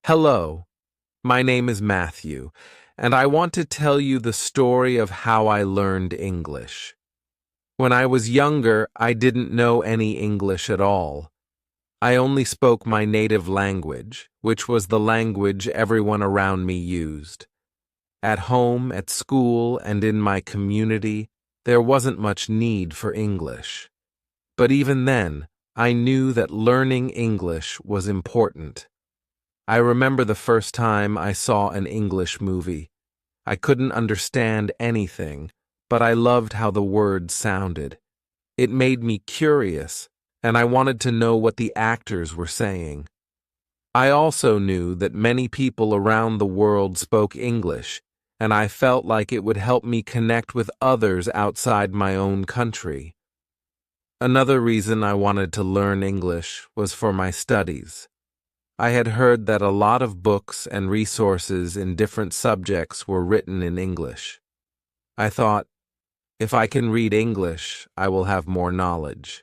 Hello, my name is Matthew, and I want to tell you the story of how I learned English. When I was younger, I didn't know any English at all. I only spoke my native language, which was the language everyone around me used. At home, at school, and in my community, there wasn't much need for English. But even then, I knew that learning English was important. I remember the first time I saw an English movie. I couldn't understand anything, but I loved how the words sounded. It made me curious, and I wanted to know what the actors were saying. I also knew that many people around the world spoke English, and I felt like it would help me connect with others outside my own country. Another reason I wanted to learn English was for my studies. I had heard that a lot of books and resources in different subjects were written in English. I thought, if I can read English, I will have more knowledge.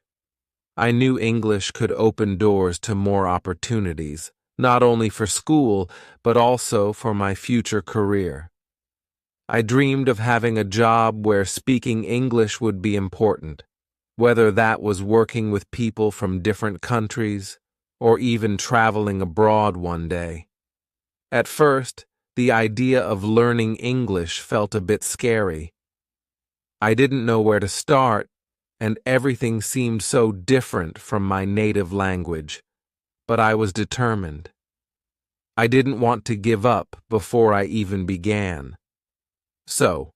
I knew English could open doors to more opportunities, not only for school, but also for my future career. I dreamed of having a job where speaking English would be important, whether that was working with people from different countries, or even traveling abroad one day. At first, the idea of learning English felt a bit scary. I didn't know where to start, and everything seemed so different from my native language, but I was determined. I didn't want to give up before I even began. So,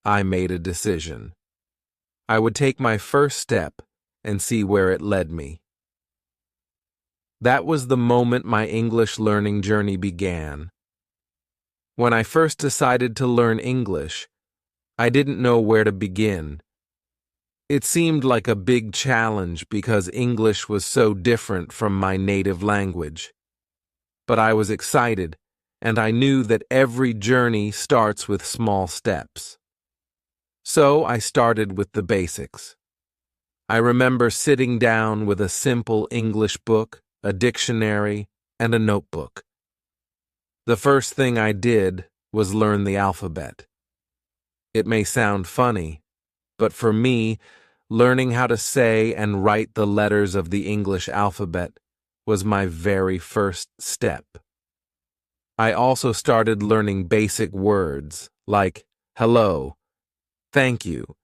I made a decision. I would take my first step and see where it led me. That was the moment my English learning journey began. When I first decided to learn English, I didn't know where to begin. It seemed like a big challenge because English was so different from my native language. But I was excited, and I knew that every journey starts with small steps. So I started with the basics. I remember sitting down with a simple English book, a dictionary, and a notebook. The first thing I did was learn the alphabet. It may sound funny, but for me, learning how to say and write the letters of the English alphabet was my very first step. I also started learning basic words like hello, thank you,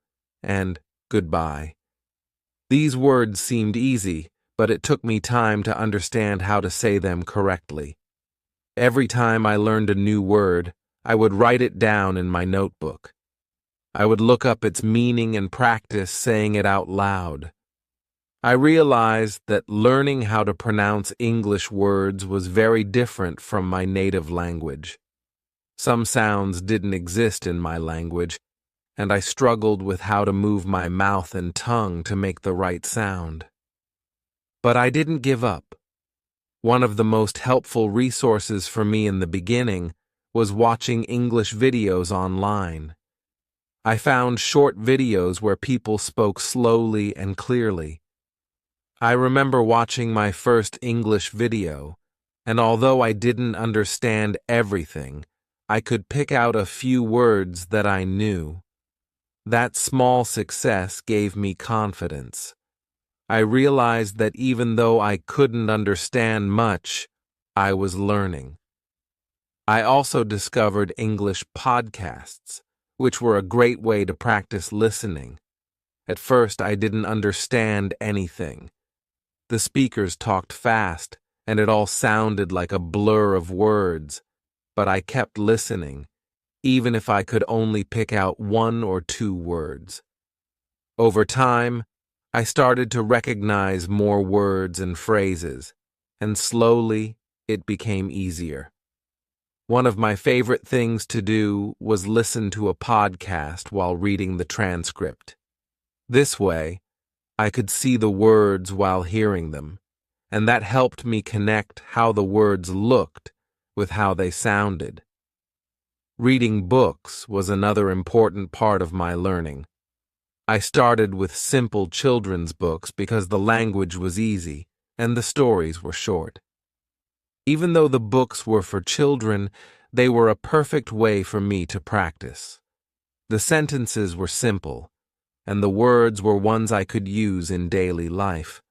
and goodbye. These words seemed easy, but it took me time to understand how to say them correctly. Every time I learned a new word, I would write it down in my notebook. I would look up its meaning and practice saying it out loud. I realized that learning how to pronounce English words was very different from my native language. Some sounds didn't exist in my language, and I struggled with how to move my mouth and tongue to make the right sound. But I didn't give up. One of the most helpful resources for me in the beginning was watching English videos online. I found short videos where people spoke slowly and clearly. I remember watching my first English video, and although I didn't understand everything, I could pick out a few words that I knew. That small success gave me confidence. I realized that even though I couldn't understand much, I was learning. I also discovered English podcasts, which were a great way to practice listening. At first, I didn't understand anything. The speakers talked fast, and it all sounded like a blur of words, but I kept listening, even if I could only pick out one or two words. Over time, I started to recognize more words and phrases, and slowly it became easier. One of my favorite things to do was listen to a podcast while reading the transcript. This way, I could see the words while hearing them, and that helped me connect how the words looked with how they sounded. Reading books was another important part of my learning. I started with simple children's books because the language was easy and the stories were short. Even though the books were for children, they were a perfect way for me to practice. The sentences were simple, and the words were ones I could use in daily life.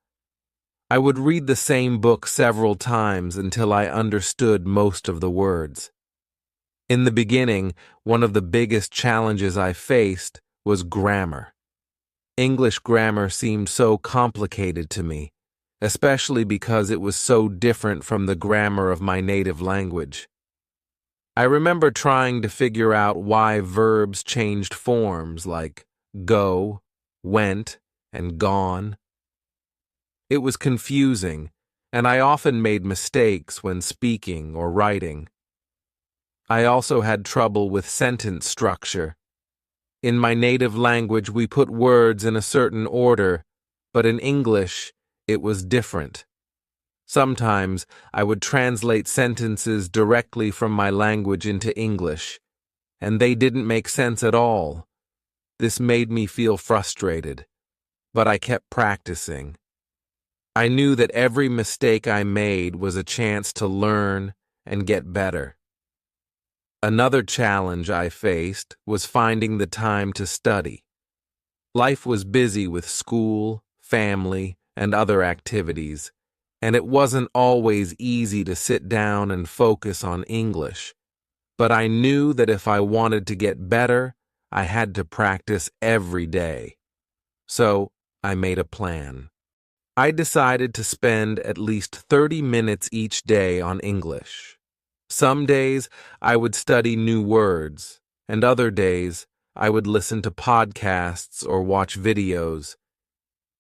I would read the same book several times until I understood most of the words. In the beginning, one of the biggest challenges I faced was grammar. English grammar seemed so complicated to me, especially because it was so different from the grammar of my native language. I remember trying to figure out why verbs changed forms like go, went, and gone. It was confusing, and I often made mistakes when speaking or writing. I also had trouble with sentence structure. In my native language, we put words in a certain order, but in English, it was different. Sometimes I would translate sentences directly from my language into English, and they didn't make sense at all. This made me feel frustrated, but I kept practicing. I knew that every mistake I made was a chance to learn and get better. Another challenge I faced was finding the time to study. Life was busy with school, family, and other activities, and it wasn't always easy to sit down and focus on English. But I knew that if I wanted to get better, I had to practice every day. So I made a plan. I decided to spend at least 30 minutes each day on English. Some days I would study new words, and other days I would listen to podcasts or watch videos.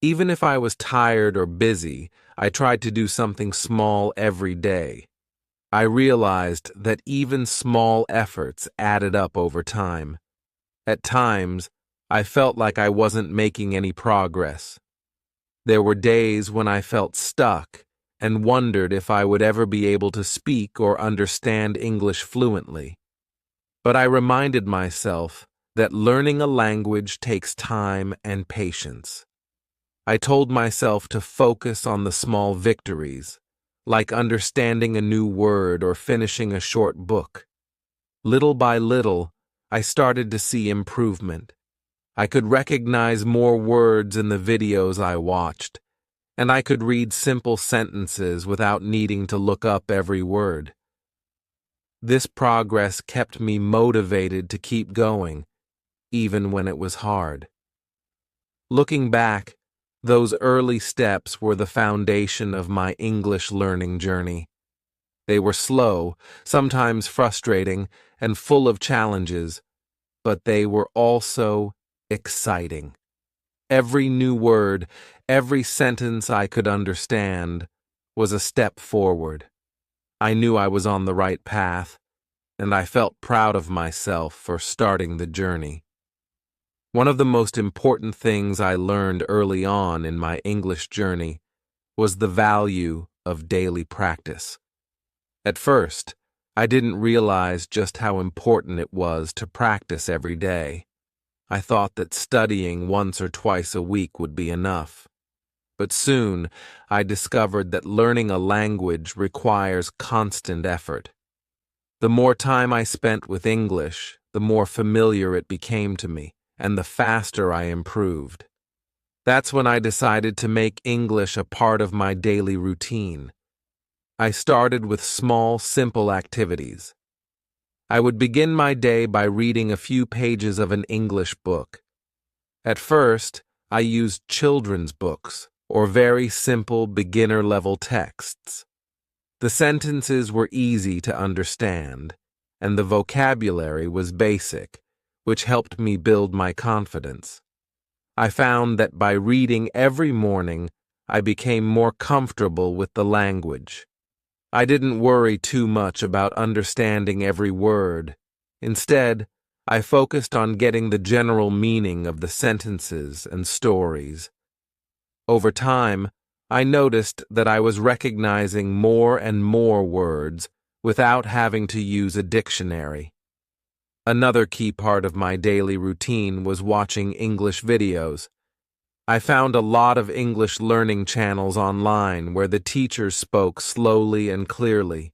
Even if I was tired or busy, I tried to do something small every day. I realized that even small efforts added up over time. At times, I felt like I wasn't making any progress. There were days when I felt stuck and wondered if I would ever be able to speak or understand English fluently. But I reminded myself that learning a language takes time and patience. I told myself to focus on the small victories, like understanding a new word or finishing a short book. Little by little, I started to see improvement. I could recognize more words in the videos I watched, and I could read simple sentences without needing to look up every word. This progress kept me motivated to keep going, even when it was hard. Looking back, those early steps were the foundation of my English learning journey. They were slow, sometimes frustrating, and full of challenges, but they were also exciting. Every new word, every sentence I could understand was a step forward. I knew I was on the right path, and I felt proud of myself for starting the journey. One of the most important things I learned early on in my English journey was the value of daily practice. At first, I didn't realize just how important it was to practice every day. I thought that studying once or twice a week would be enough. But soon, I discovered that learning a language requires constant effort. The more time I spent with English, the more familiar it became to me, and the faster I improved. That's when I decided to make English a part of my daily routine. I started with small, simple activities. I would begin my day by reading a few pages of an English book. At first, I used children's books or very simple beginner-level texts. The sentences were easy to understand, and the vocabulary was basic, which helped me build my confidence. I found that by reading every morning, I became more comfortable with the language. I didn't worry too much about understanding every word. Instead, I focused on getting the general meaning of the sentences and stories. Over time, I noticed that I was recognizing more and more words without having to use a dictionary. Another key part of my daily routine was watching English videos. I found a lot of English learning channels online where the teachers spoke slowly and clearly.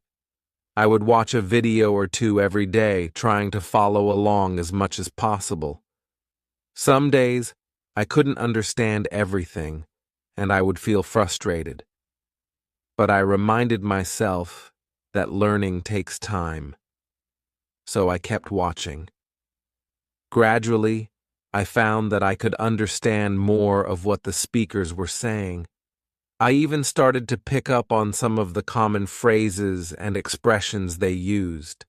I would watch a video or two every day, trying to follow along as much as possible. Some days, I couldn't understand everything, and I would feel frustrated. But I reminded myself that learning takes time. So I kept watching. Gradually, I found that I could understand more of what the speakers were saying. I even started to pick up on some of the common phrases and expressions they used.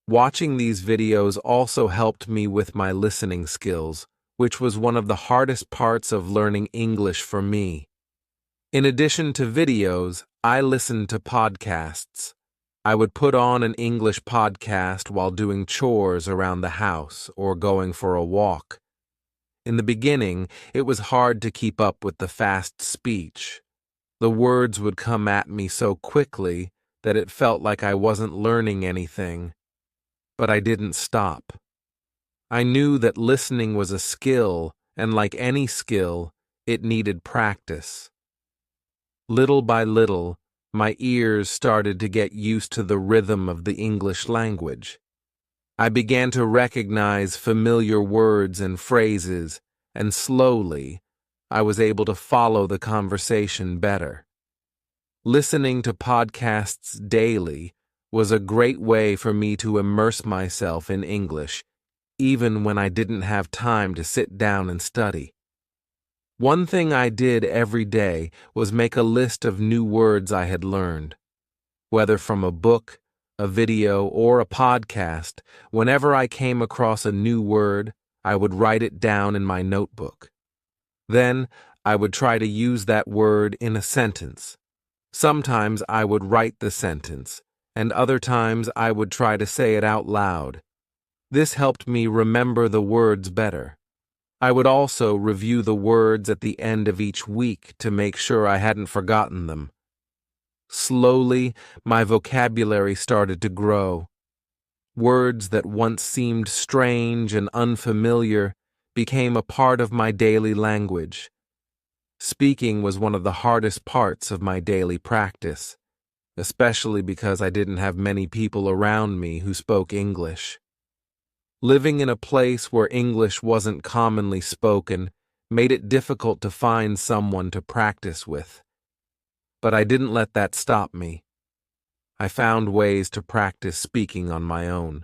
Watching these videos also helped me with my listening skills, which was one of the hardest parts of learning English for me. In addition to videos, I listened to podcasts. I would put on an English podcast while doing chores around the house or going for a walk. In the beginning, it was hard to keep up with the fast speech. The words would come at me so quickly that it felt like I wasn't learning anything. But I didn't stop. I knew that listening was a skill, and like any skill, it needed practice. Little by little, my ears started to get used to the rhythm of the English language. I began to recognize familiar words and phrases, and slowly, I was able to follow the conversation better. Listening to podcasts daily was a great way for me to immerse myself in English, even when I didn't have time to sit down and study. One thing I did every day was make a list of new words I had learned. Whether from a book, a video, or a podcast, whenever I came across a new word, I would write it down in my notebook. Then, I would try to use that word in a sentence. Sometimes I would write the sentence, and other times I would try to say it out loud. This helped me remember the words better. I would also review the words at the end of each week to make sure I hadn't forgotten them. Slowly, my vocabulary started to grow. Words that once seemed strange and unfamiliar became a part of my daily language. Speaking was one of the hardest parts of my daily practice, especially because I didn't have many people around me who spoke English. Living in a place where English wasn't commonly spoken made it difficult to find someone to practice with. But I didn't let that stop me. I found ways to practice speaking on my own.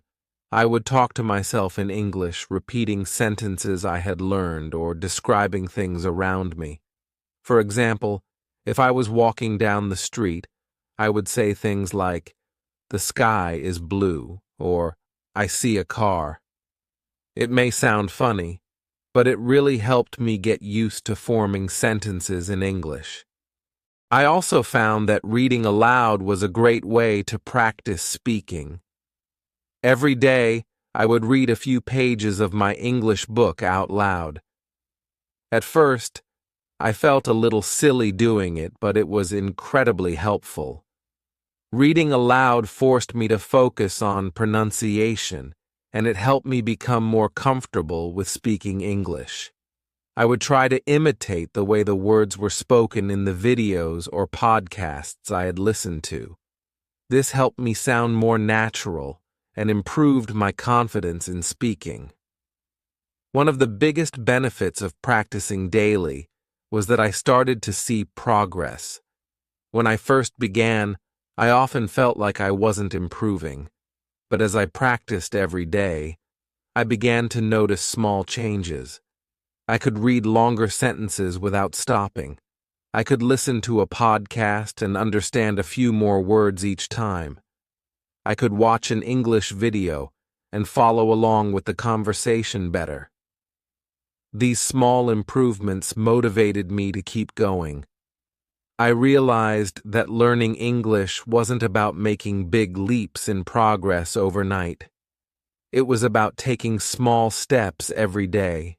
I would talk to myself in English, repeating sentences I had learned or describing things around me. For example, if I was walking down the street, I would say things like, "The sky is blue," or "I see a car." It may sound funny, but it really helped me get used to forming sentences in English. I also found that reading aloud was a great way to practice speaking. Every day, I would read a few pages of my English book out loud. At first, I felt a little silly doing it, but it was incredibly helpful. Reading aloud forced me to focus on pronunciation, and it helped me become more comfortable with speaking English. I would try to imitate the way the words were spoken in the videos or podcasts I had listened to. This helped me sound more natural and improved my confidence in speaking. One of the biggest benefits of practicing daily was that I started to see progress. When I first began, I often felt like I wasn't improving. But as I practiced every day, I began to notice small changes. I could read longer sentences without stopping. I could listen to a podcast and understand a few more words each time. I could watch an English video and follow along with the conversation better. These small improvements motivated me to keep going. I realized that learning English wasn't about making big leaps in progress overnight. It was about taking small steps every day.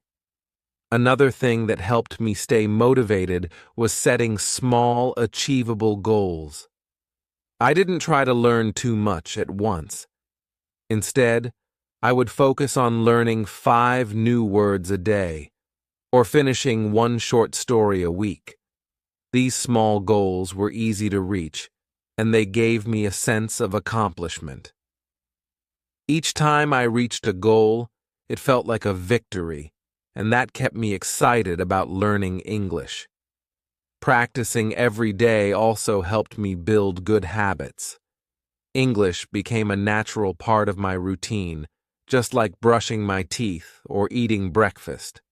Another thing that helped me stay motivated was setting small, achievable goals. I didn't try to learn too much at once. Instead, I would focus on learning 5 new words a day, or finishing 1 short story a week. These small goals were easy to reach, and they gave me a sense of accomplishment. Each time I reached a goal, it felt like a victory, and that kept me excited about learning English. Practicing every day also helped me build good habits. English became a natural part of my routine, just like brushing my teeth or eating breakfast.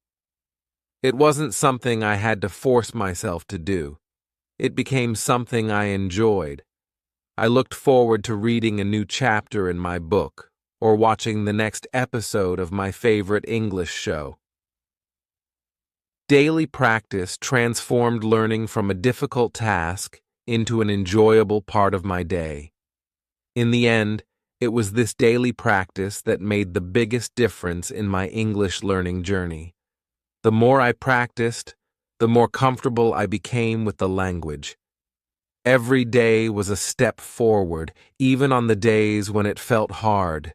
It wasn't something I had to force myself to do. It became something I enjoyed. I looked forward to reading a new chapter in my book or watching the next episode of my favorite English show. Daily practice transformed learning from a difficult task into an enjoyable part of my day. In the end, it was this daily practice that made the biggest difference in my English learning journey. The more I practiced, the more comfortable I became with the language. Every day was a step forward, even on the days when it felt hard.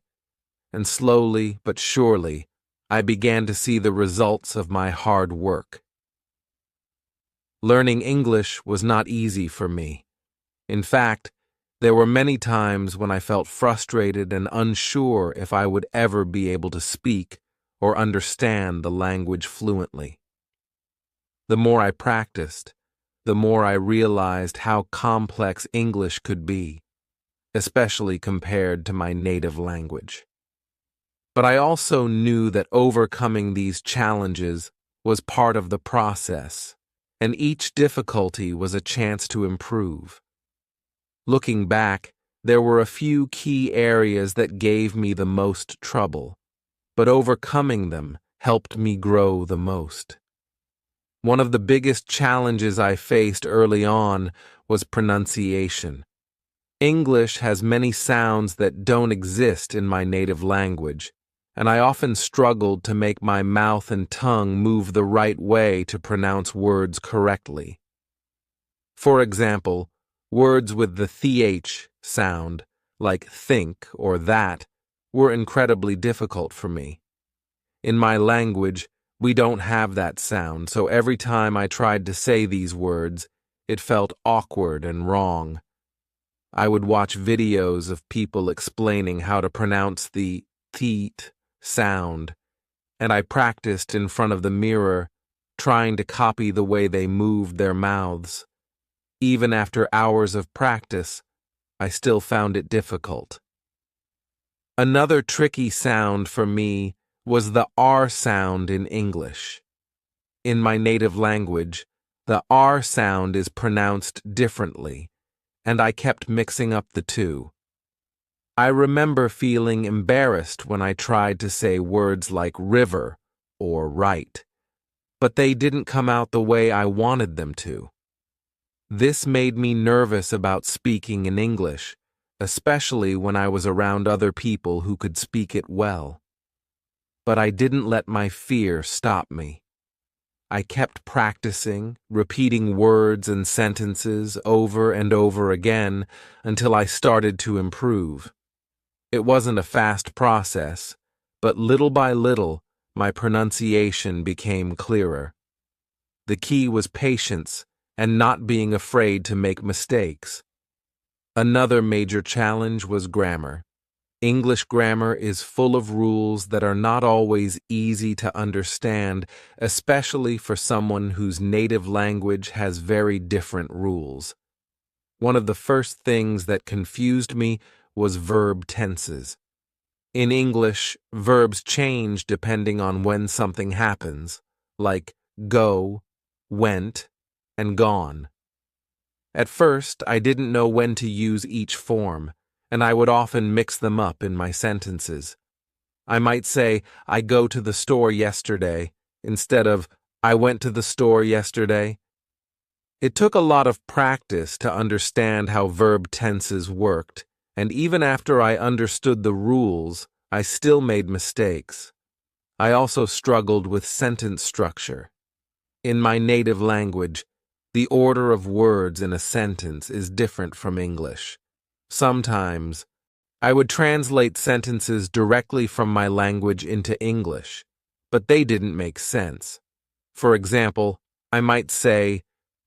And slowly but surely, I began to see the results of my hard work. Learning English was not easy for me. In fact, there were many times when I felt frustrated and unsure if I would ever be able to speak or understand the language fluently. The more I practiced, the more I realized how complex English could be, especially compared to my native language. But I also knew that overcoming these challenges was part of the process, and each difficulty was a chance to improve. Looking back, there were a few key areas that gave me the most trouble, but overcoming them helped me grow the most. One of the biggest challenges I faced early on was pronunciation. English has many sounds that don't exist in my native language, and I often struggled to make my mouth and tongue move the right way to pronounce words correctly. For example, words with the th sound, like think or that, were incredibly difficult for me. In my language, we don't have that sound, so every time I tried to say these words, it felt awkward and wrong. I would watch videos of people explaining how to pronounce the th sound, and I practiced in front of the mirror, trying to copy the way they moved their mouths. Even after hours of practice, I still found it difficult. Another tricky sound for me was the R sound in English. In my native language, the R sound is pronounced differently, and I kept mixing up the two. I remember feeling embarrassed when I tried to say words like river or right, but they didn't come out the way I wanted them to. This made me nervous about speaking in English, especially when I was around other people who could speak it well. But I didn't let my fear stop me. I kept practicing, repeating words and sentences over and over again until I started to improve. It wasn't a fast process, but little by little, my pronunciation became clearer. The key was patience and not being afraid to make mistakes. Another major challenge was grammar. English grammar is full of rules that are not always easy to understand, especially for someone whose native language has very different rules. One of the first things that confused me was verb tenses. In English, verbs change depending on when something happens, like go, went, and gone. At first, I didn't know when to use each form, and I would often mix them up in my sentences. I might say, I go to the store yesterday, instead of, I went to the store yesterday. It took a lot of practice to understand how verb tenses worked, and even after I understood the rules, I still made mistakes. I also struggled with sentence structure. In my native language, the order of words in a sentence is different from English. Sometimes, I would translate sentences directly from my language into English, but they didn't make sense. For example, I might say,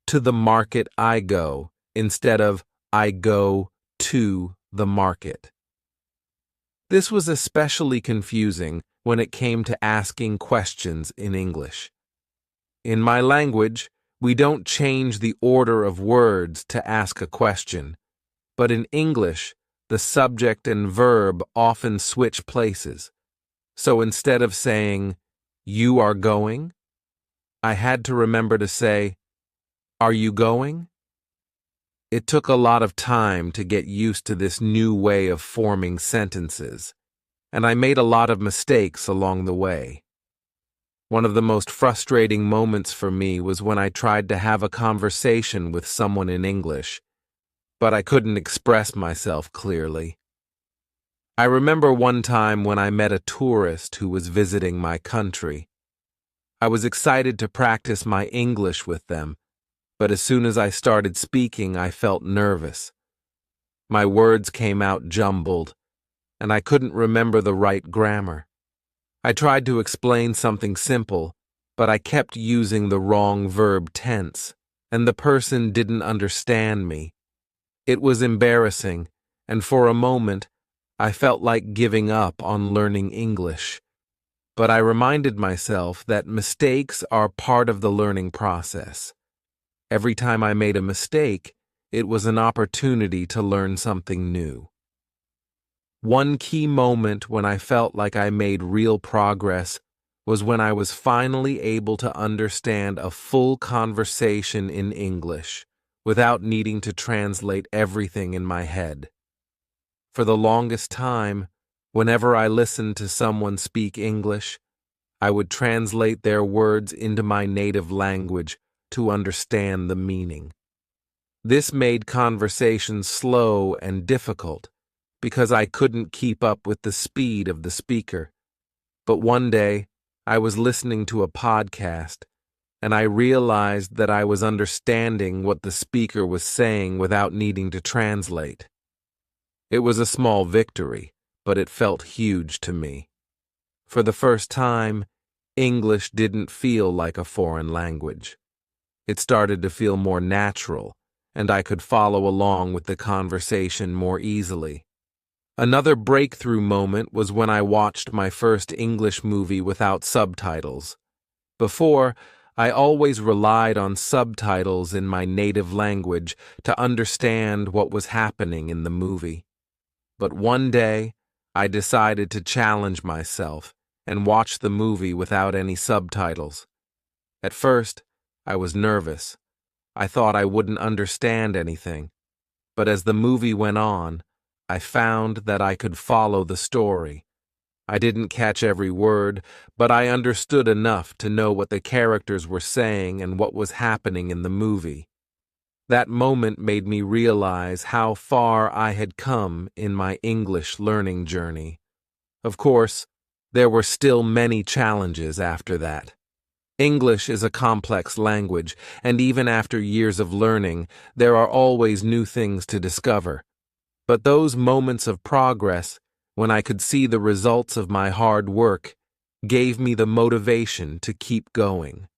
to the market I go, instead of I go to the market. This was especially confusing when it came to asking questions in English. In my language, we don't change the order of words to ask a question, but in English, the subject and verb often switch places. So instead of saying, "You are going," I had to remember to say, "Are you going?" It took a lot of time to get used to this new way of forming sentences, and I made a lot of mistakes along the way. One of the most frustrating moments for me was when I tried to have a conversation with someone in English, but I couldn't express myself clearly. I remember one time when I met a tourist who was visiting my country. I was excited to practice my English with them, but as soon as I started speaking, I felt nervous. My words came out jumbled, and I couldn't remember the right grammar. I tried to explain something simple, but I kept using the wrong verb tense, and the person didn't understand me. It was embarrassing, and for a moment, I felt like giving up on learning English. But I reminded myself that mistakes are part of the learning process. Every time I made a mistake, it was an opportunity to learn something new. One key moment when I felt like I made real progress was when I was finally able to understand a full conversation in English without needing to translate everything in my head. For the longest time, whenever I listened to someone speak English, I would translate their words into my native language to understand the meaning. This made conversations slow and difficult because I couldn't keep up with the speed of the speaker. But one day, I was listening to a podcast, and I realized that I was understanding what the speaker was saying without needing to translate. It was a small victory, but it felt huge to me. For the first time, English didn't feel like a foreign language. It started to feel more natural, and I could follow along with the conversation more easily. Another breakthrough moment was when I watched my first English movie without subtitles. Before, I always relied on subtitles in my native language to understand what was happening in the movie. But one day, I decided to challenge myself and watch the movie without any subtitles. At first, I was nervous. I thought I wouldn't understand anything. But as the movie went on, I found that I could follow the story. I didn't catch every word, but I understood enough to know what the characters were saying and what was happening in the movie. That moment made me realize how far I had come in my English learning journey. Of course, there were still many challenges after that. English is a complex language, and even after years of learning, there are always new things to discover. But those moments of progress, when I could see the results of my hard work, gave me the motivation to keep going.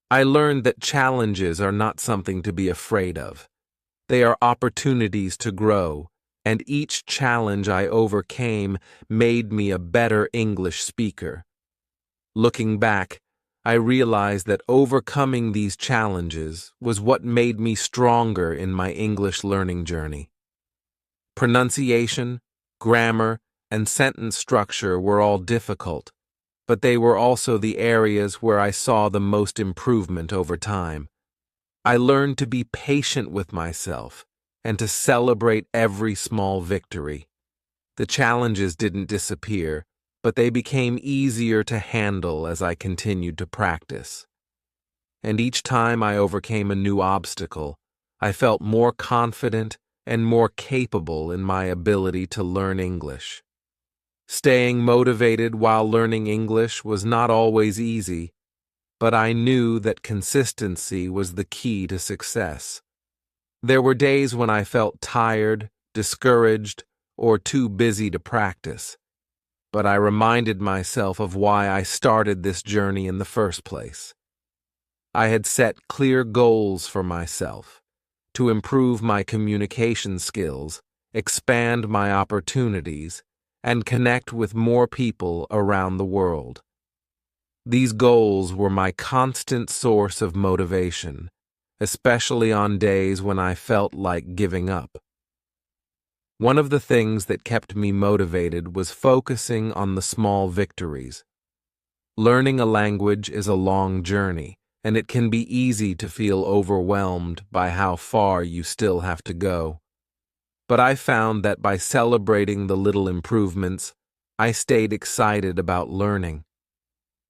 I learned that challenges are not something to be afraid of. They are opportunities to grow, and each challenge I overcame made me a better English speaker. Looking back, I realized that overcoming these challenges was what made me stronger in my English learning journey. Pronunciation, grammar, and sentence structure were all difficult, but they were also the areas where I saw the most improvement over time. I learned to be patient with myself and to celebrate every small victory. The challenges didn't disappear, but they became easier to handle as I continued to practice. And each time I overcame a new obstacle, I felt more confident and more capable in my ability to learn English. Staying motivated while learning English was not always easy, but I knew that consistency was the key to success. There were days when I felt tired, discouraged, or too busy to practice. But I reminded myself of why I started this journey in the first place. I had set clear goals for myself, to improve my communication skills, expand my opportunities, and connect with more people around the world. These goals were my constant source of motivation, especially on days when I felt like giving up. One of the things that kept me motivated was focusing on the small victories. Learning a language is a long journey, and it can be easy to feel overwhelmed by how far you still have to go. But I found that by celebrating the little improvements, I stayed excited about learning.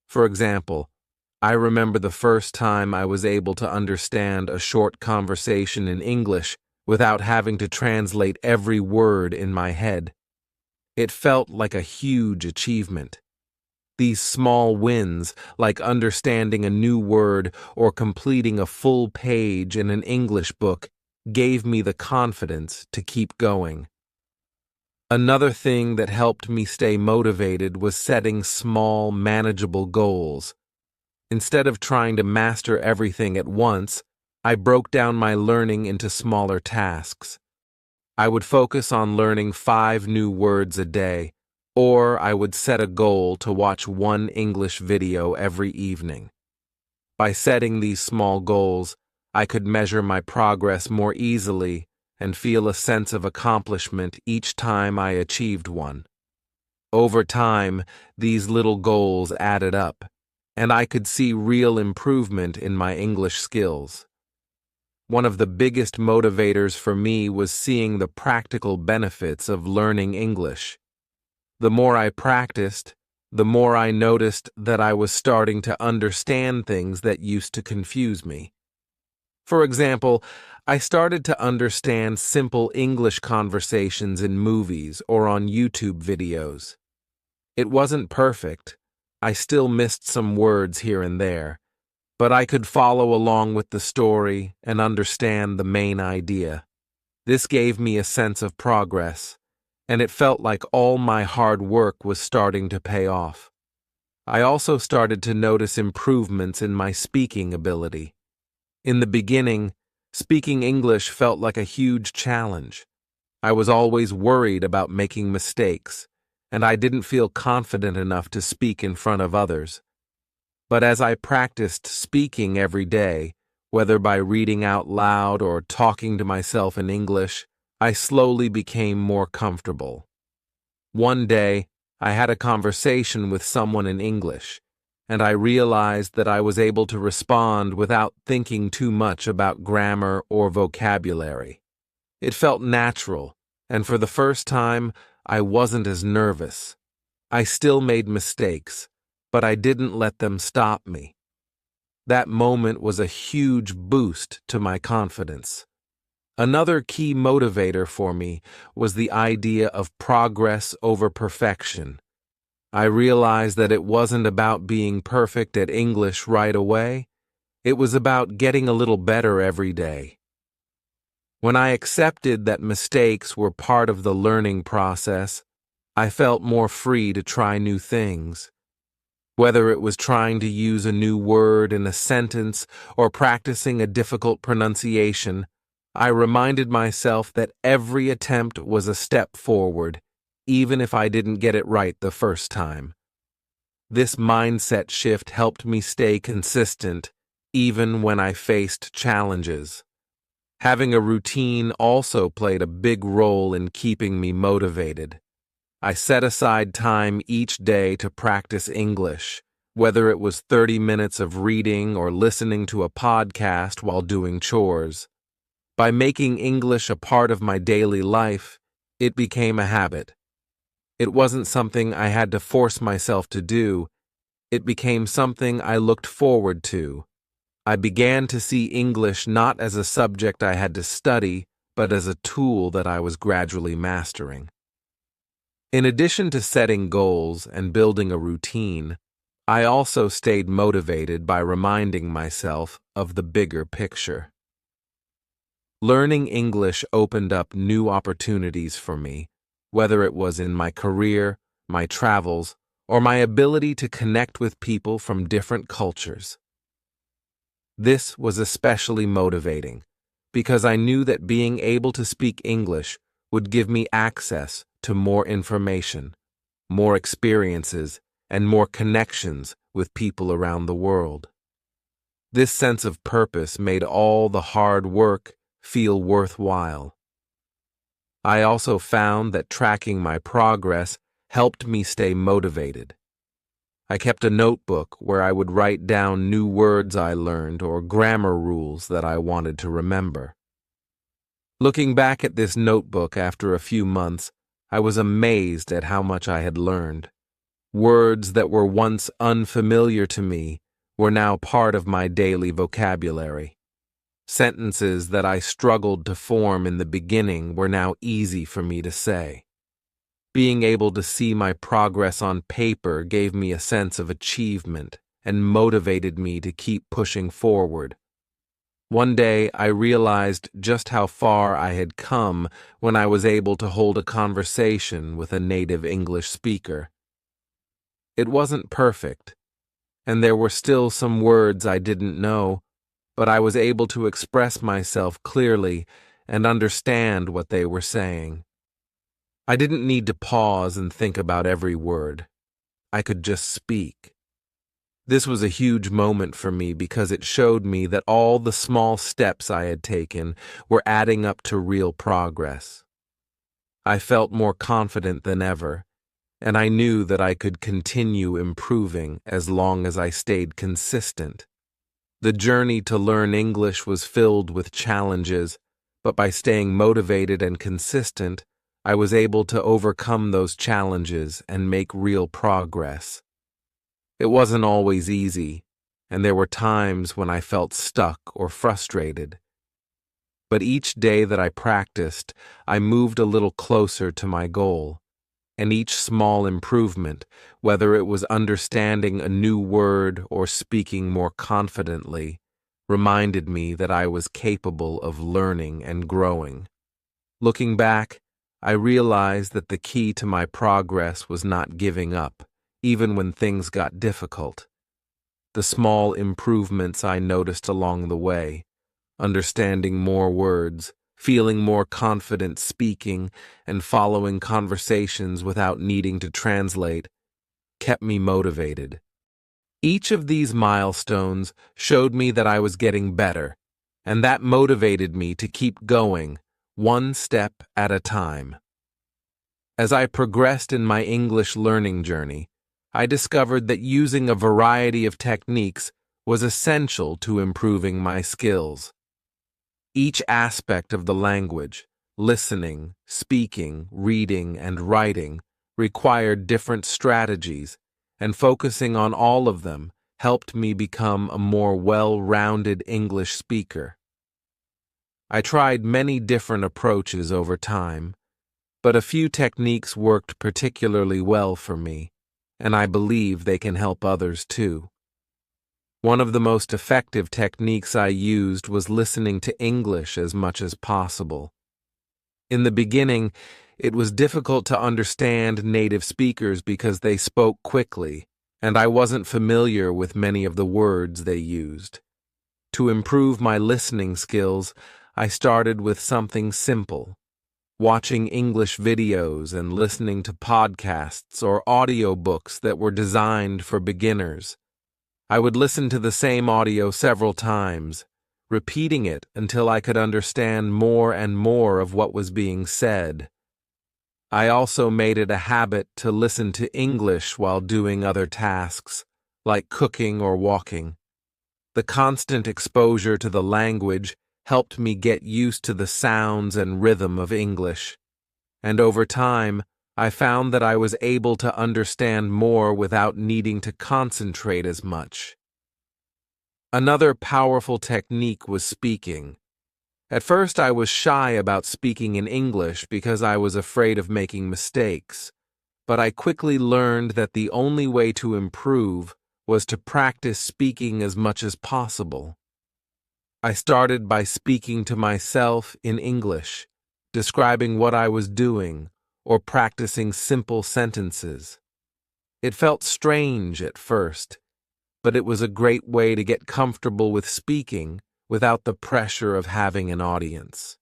For example, I remember the first time I was able to understand a short conversation in English without having to translate every word in my head. It felt like a huge achievement. These small wins, like understanding a new word or completing a full page in an English book, gave me the confidence to keep going. Another thing that helped me stay motivated was setting small, manageable goals. Instead of trying to master everything at once, I broke down my learning into smaller tasks. I would focus on learning 5 new words a day, or I would set a goal to watch 1 English video every evening. By setting these small goals, I could measure my progress more easily and feel a sense of accomplishment each time I achieved one. Over time, these little goals added up, and I could see real improvement in my English skills. One of the biggest motivators for me was seeing the practical benefits of learning English. The more I practiced, the more I noticed that I was starting to understand things that used to confuse me. For example, I started to understand simple English conversations in movies or on YouTube videos. It wasn't perfect. I still missed some words here and there, but I could follow along with the story and understand the main idea. This gave me a sense of progress, and it felt like all my hard work was starting to pay off. I also started to notice improvements in my speaking ability. In the beginning, speaking English felt like a huge challenge. I was always worried about making mistakes, and I didn't feel confident enough to speak in front of others. But as I practiced speaking every day, whether by reading out loud or talking to myself in English, I slowly became more comfortable. One day, I had a conversation with someone in English, and I realized that I was able to respond without thinking too much about grammar or vocabulary. It felt natural, and for the first time, I wasn't as nervous. I still made mistakes, but I didn't let them stop me. That moment was a huge boost to my confidence. Another key motivator for me was the idea of progress over perfection. I realized that it wasn't about being perfect at English right away. It was about getting a little better every day. When I accepted that mistakes were part of the learning process, I felt more free to try new things. Whether it was trying to use a new word in a sentence or practicing a difficult pronunciation, I reminded myself that every attempt was a step forward, even if I didn't get it right the first time. This mindset shift helped me stay consistent, even when I faced challenges. Having a routine also played a big role in keeping me motivated. I set aside time each day to practice English, whether it was 30 minutes of reading or listening to a podcast while doing chores. By making English a part of my daily life, it became a habit. It wasn't something I had to force myself to do. It became something I looked forward to. I began to see English not as a subject I had to study, but as a tool that I was gradually mastering. In addition to setting goals and building a routine, I also stayed motivated by reminding myself of the bigger picture. Learning English opened up new opportunities for me, whether it was in my career, my travels, or my ability to connect with people from different cultures. This was especially motivating because I knew that being able to speak English would give me access to more information, more experiences, and more connections with people around the world. This sense of purpose made all the hard work feel worthwhile. I also found that tracking my progress helped me stay motivated. I kept a notebook where I would write down new words I learned or grammar rules that I wanted to remember. Looking back at this notebook after a few months, I was amazed at how much I had learned. Words that were once unfamiliar to me were now part of my daily vocabulary. Sentences that I struggled to form in the beginning were now easy for me to say. Being able to see my progress on paper gave me a sense of achievement and motivated me to keep pushing forward. One day, I realized just how far I had come when I was able to hold a conversation with a native English speaker. It wasn't perfect, and there were still some words I didn't know, but I was able to express myself clearly and understand what they were saying. I didn't need to pause and think about every word. I could just speak. This was a huge moment for me because it showed me that all the small steps I had taken were adding up to real progress. I felt more confident than ever, and I knew that I could continue improving as long as I stayed consistent. The journey to learn English was filled with challenges, but by staying motivated and consistent, I was able to overcome those challenges and make real progress. It wasn't always easy, and there were times when I felt stuck or frustrated. But each day that I practiced, I moved a little closer to my goal, and each small improvement, whether it was understanding a new word or speaking more confidently, reminded me that I was capable of learning and growing. Looking back, I realized that the key to my progress was not giving up, even when things got difficult. The small improvements I noticed along the way, understanding more words, feeling more confident speaking, and following conversations without needing to translate, kept me motivated. Each of these milestones showed me that I was getting better, and that motivated me to keep going, one step at a time. As I progressed in my English learning journey, I discovered that using a variety of techniques was essential to improving my skills. Each aspect of the language, listening, speaking, reading, and writing, required different strategies, and focusing on all of them helped me become a more well-rounded English speaker. I tried many different approaches over time, but a few techniques worked particularly well for me, and I believe they can help others too. One of the most effective techniques I used was listening to English as much as possible. In the beginning, it was difficult to understand native speakers because they spoke quickly, and I wasn't familiar with many of the words they used. To improve my listening skills, I started with something simple, watching English videos and listening to podcasts or audiobooks that were designed for beginners. I would listen to the same audio several times, repeating it until I could understand more and more of what was being said. I also made it a habit to listen to English while doing other tasks, like cooking or walking. The constant exposure to the language helped me get used to the sounds and rhythm of English, and over time, I found that I was able to understand more without needing to concentrate as much. Another powerful technique was speaking. At first, I was shy about speaking in English because I was afraid of making mistakes, but I quickly learned that the only way to improve was to practice speaking as much as possible. I started by speaking to myself in English, describing what I was doing, or practicing simple sentences. It felt strange at first, but it was a great way to get comfortable with speaking without the pressure of having an audience.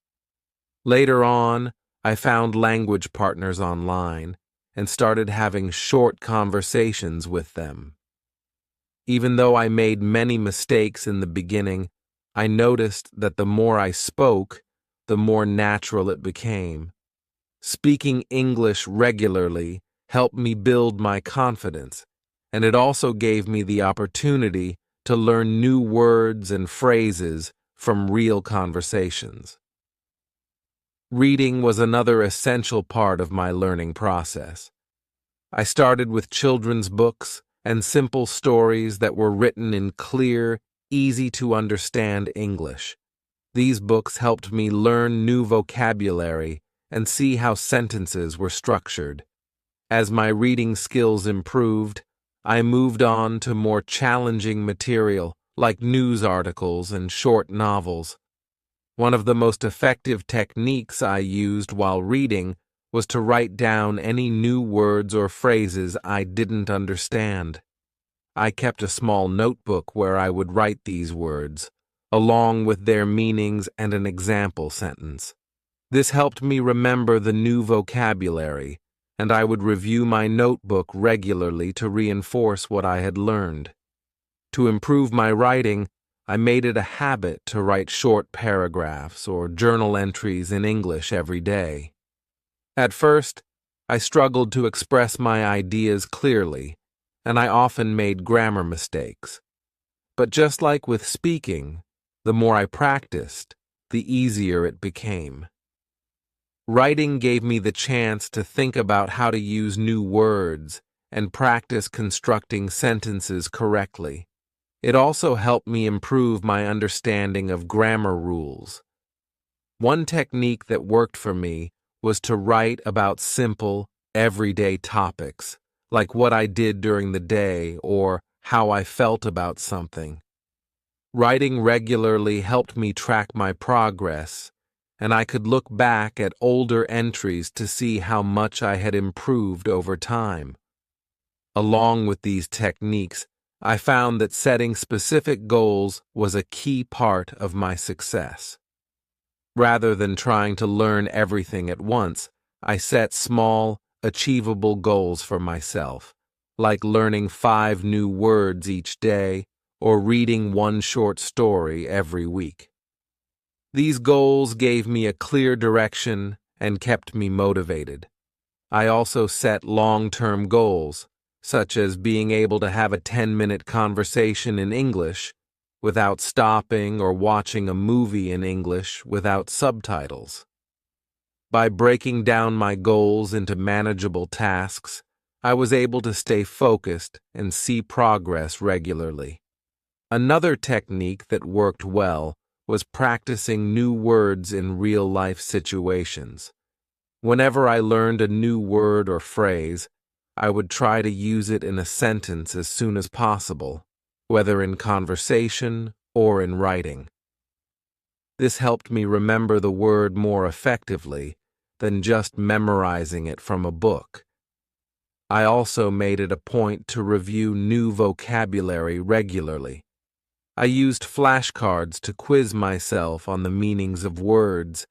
Later on, I found language partners online and started having short conversations with them. Even though I made many mistakes in the beginning, I noticed that the more I spoke, the more natural it became. Speaking English regularly helped me build my confidence, and it also gave me the opportunity to learn new words and phrases from real conversations. Reading was another essential part of my learning process. I started with children's books and simple stories that were written in clear, easy-to-understand English. These books helped me learn new vocabulary and see how sentences were structured. As my reading skills improved, I moved on to more challenging material like news articles and short novels. One of the most effective techniques I used while reading was to write down any new words or phrases I didn't understand. I kept a small notebook where I would write these words, along with their meanings and an example sentence. This helped me remember the new vocabulary, and I would review my notebook regularly to reinforce what I had learned. To improve my writing, I made it a habit to write short paragraphs or journal entries in English every day. At first, I struggled to express my ideas clearly, and I often made grammar mistakes. But just like with speaking, the more I practiced, the easier it became. Writing gave me the chance to think about how to use new words and practice constructing sentences correctly. It also helped me improve my understanding of grammar rules. One technique that worked for me was to write about simple, everyday topics, like what I did during the day or how I felt about something. Writing regularly helped me track my progress, and I could look back at older entries to see how much I had improved over time. Along with these techniques, I found that setting specific goals was a key part of my success. Rather than trying to learn everything at once, I set small, achievable goals for myself, like learning 5 new words each day or reading 1 short story every week. These goals gave me a clear direction and kept me motivated. I also set long-term goals, such as being able to have a 10-minute conversation in English without stopping or watching a movie in English without subtitles. By breaking down my goals into manageable tasks, I was able to stay focused and see progress regularly. Another technique that worked well was practicing new words in real-life situations. Whenever I learned a new word or phrase, I would try to use it in a sentence as soon as possible, whether in conversation or in writing. This helped me remember the word more effectively than just memorizing it from a book. I also made it a point to review new vocabulary regularly. I used flashcards to quiz myself on the meanings of words,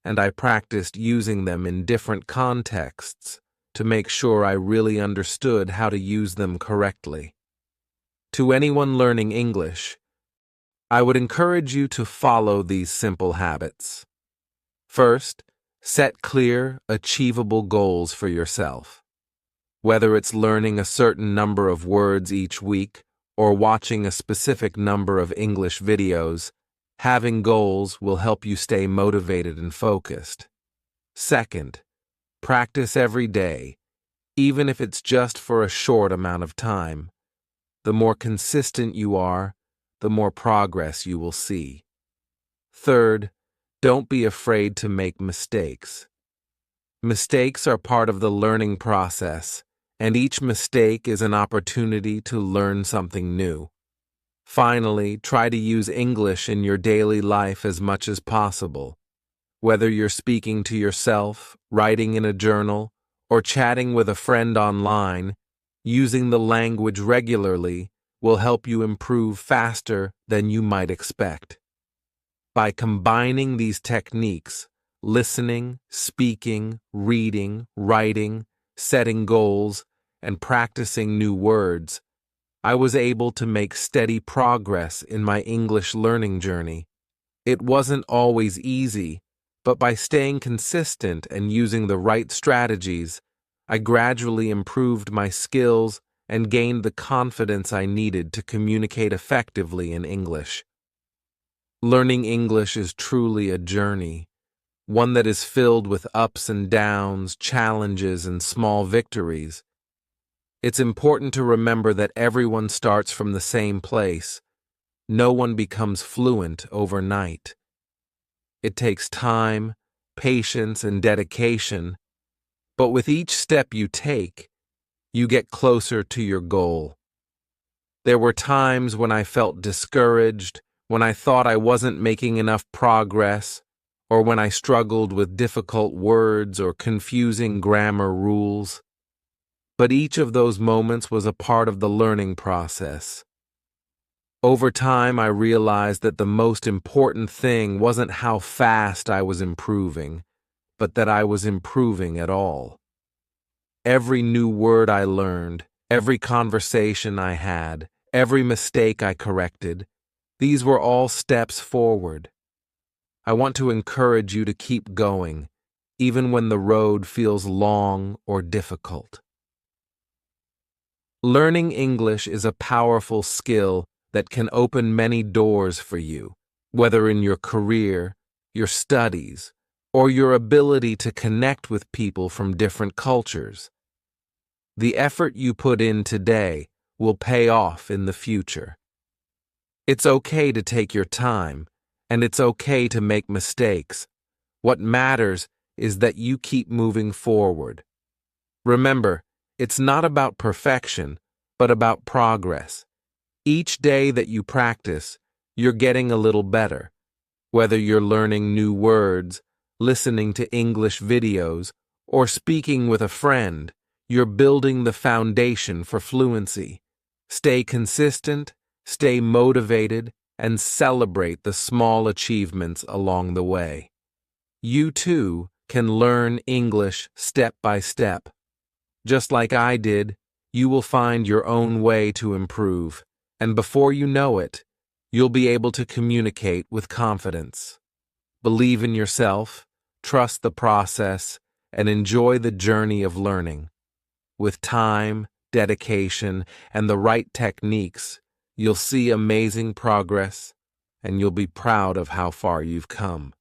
and I practiced using them in different contexts to make sure I really understood how to use them correctly. To anyone learning English, I would encourage you to follow these simple habits. First, set clear, achievable goals for yourself. Whether it's learning a certain number of words each week or watching a specific number of English videos, having goals will help you stay motivated and focused. Second, practice every day, even if it's just for a short amount of time. The more consistent you are, the more progress you will see. Third, don't be afraid to make mistakes. Mistakes are part of the learning process, and each mistake is an opportunity to learn something new. Finally, try to use English in your daily life as much as possible. Whether you're speaking to yourself, writing in a journal, or chatting with a friend online, using the language regularly will help you improve faster than you might expect. By combining these techniques, listening, speaking, reading, writing, setting goals, and practicing new words, I was able to make steady progress in my English learning journey. It wasn't always easy, but by staying consistent and using the right strategies, I gradually improved my skills and gained the confidence I needed to communicate effectively in English. Learning English is truly a journey, one that is filled with ups and downs, challenges, and small victories. It's important to remember that everyone starts from the same place. No one becomes fluent overnight. It takes time, patience, and dedication, but with each step you take, you get closer to your goal. There were times when I felt discouraged, when I thought I wasn't making enough progress, or when I struggled with difficult words or confusing grammar rules. But each of those moments was a part of the learning process. Over time, I realized that the most important thing wasn't how fast I was improving, but that I was improving at all. Every new word I learned, every conversation I had, every mistake I corrected, these were all steps forward. I want to encourage you to keep going, even when the road feels long or difficult. Learning English is a powerful skill that can open many doors for you, whether in your career, your studies, or your ability to connect with people from different cultures. The effort you put in today will pay off in the future. It's okay to take your time, and it's okay to make mistakes. What matters is that you keep moving forward. Remember, it's not about perfection, but about progress. Each day that you practice, you're getting a little better. Whether you're learning new words, listening to English videos, or speaking with a friend, you're building the foundation for fluency. Stay consistent, stay motivated, and celebrate the small achievements along the way. You too can learn English step by step. Just like I did, you will find your own way to improve, and before you know it, you'll be able to communicate with confidence. Believe in yourself, trust the process, and enjoy the journey of learning. With time, dedication, and the right techniques, you'll see amazing progress, and you'll be proud of how far you've come.